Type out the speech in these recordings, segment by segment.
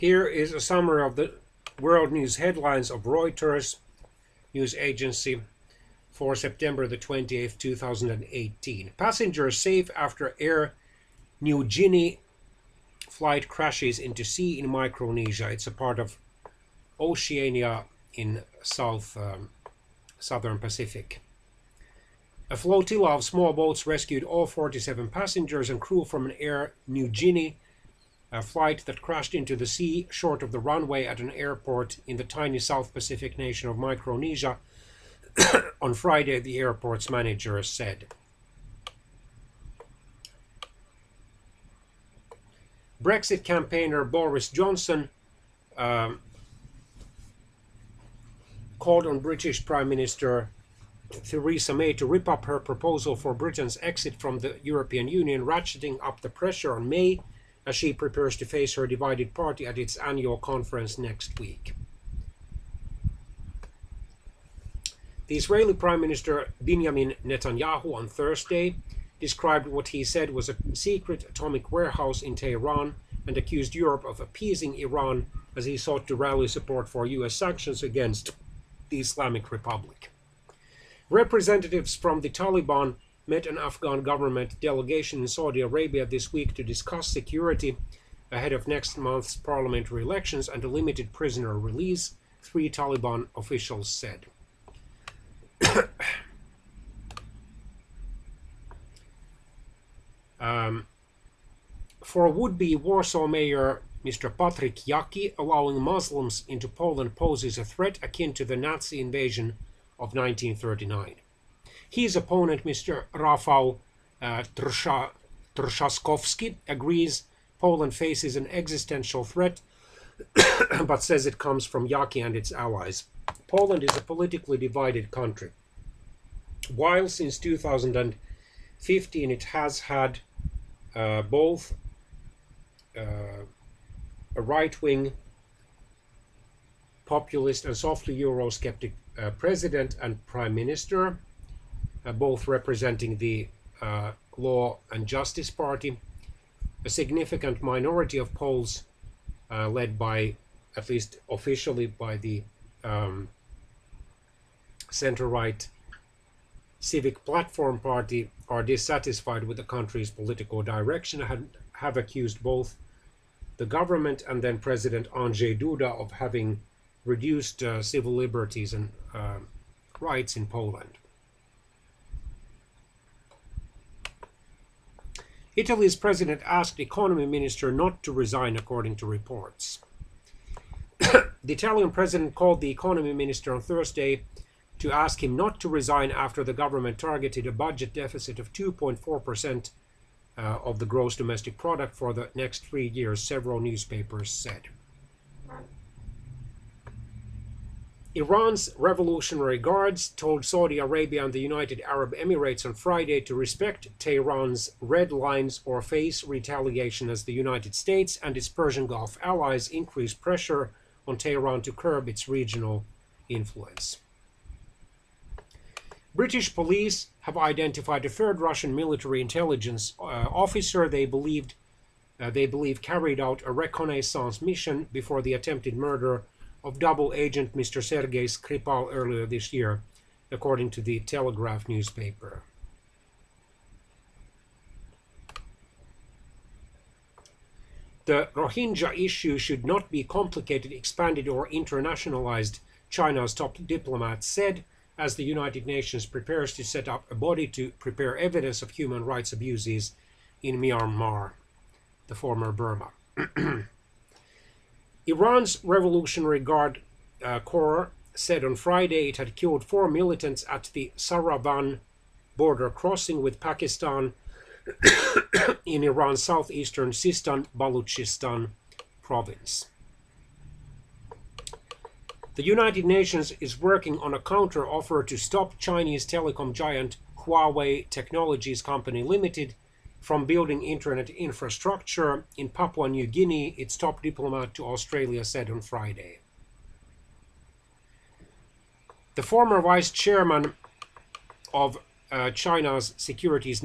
Here is a summary of the world news headlines of Reuters news agency for September the 28th, 2018. Passengers safe after Air Niugini flight crashes into sea in Micronesia. It's a part of Oceania in southern Pacific. A flotilla of small boats rescued all 47 passengers and crew from an Air Niugini flight that crashed into the sea short of the runway at an airport in the tiny South Pacific nation of Micronesia on Friday, the airport's manager said. Brexit campaigner Boris Johnson called on British Prime Minister Theresa May to rip up her proposal for Britain's exit from the European Union, ratcheting up the pressure on May as she prepares to face her divided party at its annual conference next week. The Israeli Prime Minister Benjamin Netanyahu on Thursday described what he said was a secret atomic warehouse in Tehran and accused Europe of appeasing Iran as he sought to rally support for US sanctions against the Islamic Republic. Representatives from the Taliban met an Afghan government delegation in Saudi Arabia this week to discuss security ahead of next month's parliamentary elections and a limited prisoner release, 3 Taliban officials said. For would-be Warsaw Mayor Mr. Patryk Jaki, allowing Muslims into Poland poses a threat akin to the Nazi invasion of 1939. His opponent, Mr. Rafał Trzaskowski, agrees Poland faces an existential threat, but says it comes from Jaki and its allies. Poland is a politically divided country. While since 2015 it has had both a right-wing populist and softly Eurosceptic president and prime minister, both representing the Law and Justice Party, a significant minority of Poles led by, at least officially, by the center-right Civic Platform Party, are dissatisfied with the country's political direction and have accused both the government and then President Andrzej Duda of having reduced civil liberties and rights in Poland. Italy's president asked economy minister not to resign, according to reports. The Italian president called the economy minister on Thursday to ask him not to resign after the government targeted a budget deficit of 2.4% of the gross domestic product for the next 3 years, several newspapers said. Iran's Revolutionary Guards told Saudi Arabia and the United Arab Emirates on Friday to respect Tehran's red lines or face retaliation as the United States and its Persian Gulf allies increase pressure on Tehran to curb its regional influence. British police have identified a third Russian military intelligence officer they believe carried out a reconnaissance mission before the attempted murder of double agent Mr. Sergei Skripal earlier this year, according to the Telegraph newspaper. The Rohingya issue should not be complicated, expanded, or internationalized, China's top diplomat said, as the United Nations prepares to set up a body to prepare evidence of human rights abuses in Myanmar, the former Burma. Iran's Revolutionary Guard Corps said on Friday it had killed 4 militants at the Saravan border crossing with Pakistan in Iran's southeastern Sistan Baluchistan province. The United Nations is working on a counter-offer to stop Chinese telecom giant Huawei Technologies Company Limited from building internet infrastructure in Papua New Guinea, its top diplomat to Australia said on Friday. The former vice chairman of China's securities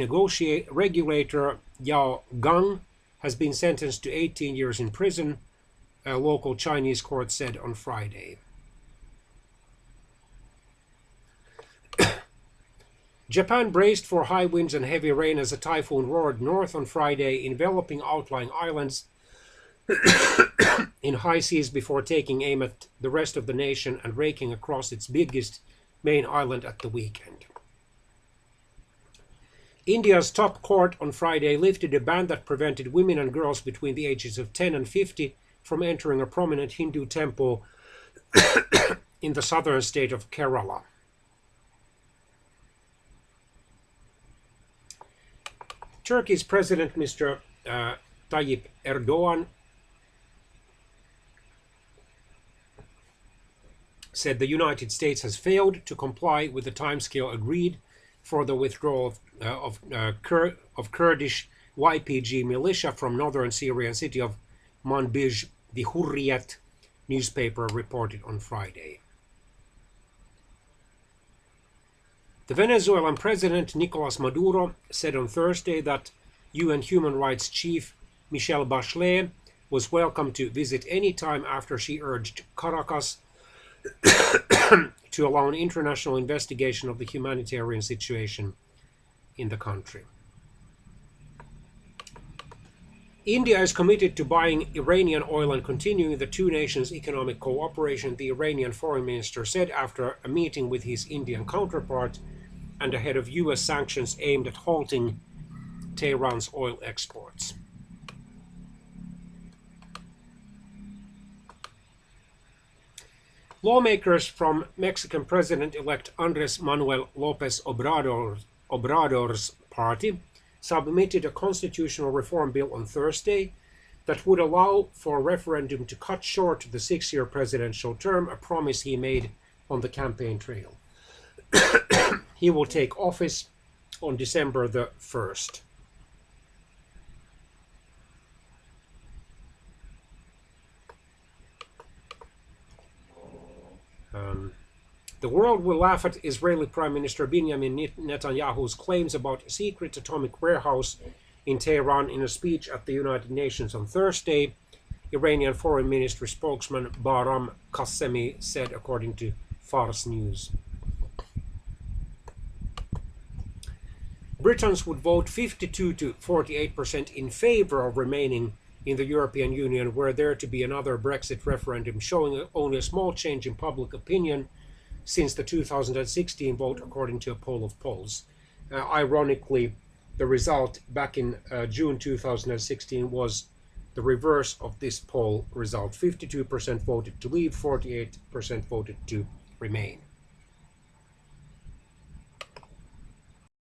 regulator Yao Gang has been sentenced to 18 years in prison a local Chinese court said on Friday. Japan braced for high winds and heavy rain as a typhoon roared north on Friday, enveloping outlying islands in high seas before taking aim at the rest of the nation and raking across its biggest main island at the weekend. India's top court on Friday lifted a ban that prevented women and girls between the ages of 10 and 50 from entering a prominent Hindu temple in the southern state of Kerala. Turkey's President Mr. Tayyip Erdogan said the United States has failed to comply with the timescale agreed for the withdrawal of Kurdish YPG militia from northern Syrian city of Manbij, the Hurriyet newspaper reported on Friday. The Venezuelan President Nicolas Maduro said on Thursday that UN Human Rights Chief Michelle Bachelet was welcome to visit any time after she urged Caracas to allow an international investigation of the humanitarian situation in the country. India is committed to buying Iranian oil and continuing the two nations' economic cooperation, the Iranian foreign minister said after a meeting with his Indian counterpart and ahead of US sanctions aimed at halting Tehran's oil exports. Lawmakers from Mexican President-elect Andrés Manuel López Obrador's party submitted a constitutional reform bill on Thursday that would allow for a referendum to cut short the 6-year presidential term, a promise he made on the campaign trail. He will take office on December the 1st. The world will laugh at Israeli Prime Minister Benjamin Netanyahu's claims about a secret atomic warehouse in Tehran in a speech at the United Nations on Thursday, Iranian Foreign Ministry spokesman Bahram Qasemi said, according to Fars News. Britons would vote 52 to 48% in favor of remaining in the European Union were there to be another Brexit referendum, showing only a small change in public opinion since the 2016 vote, according to a poll of polls. Ironically, the result back in June 2016 was the reverse of this poll result. 52% voted to leave, 48% voted to remain.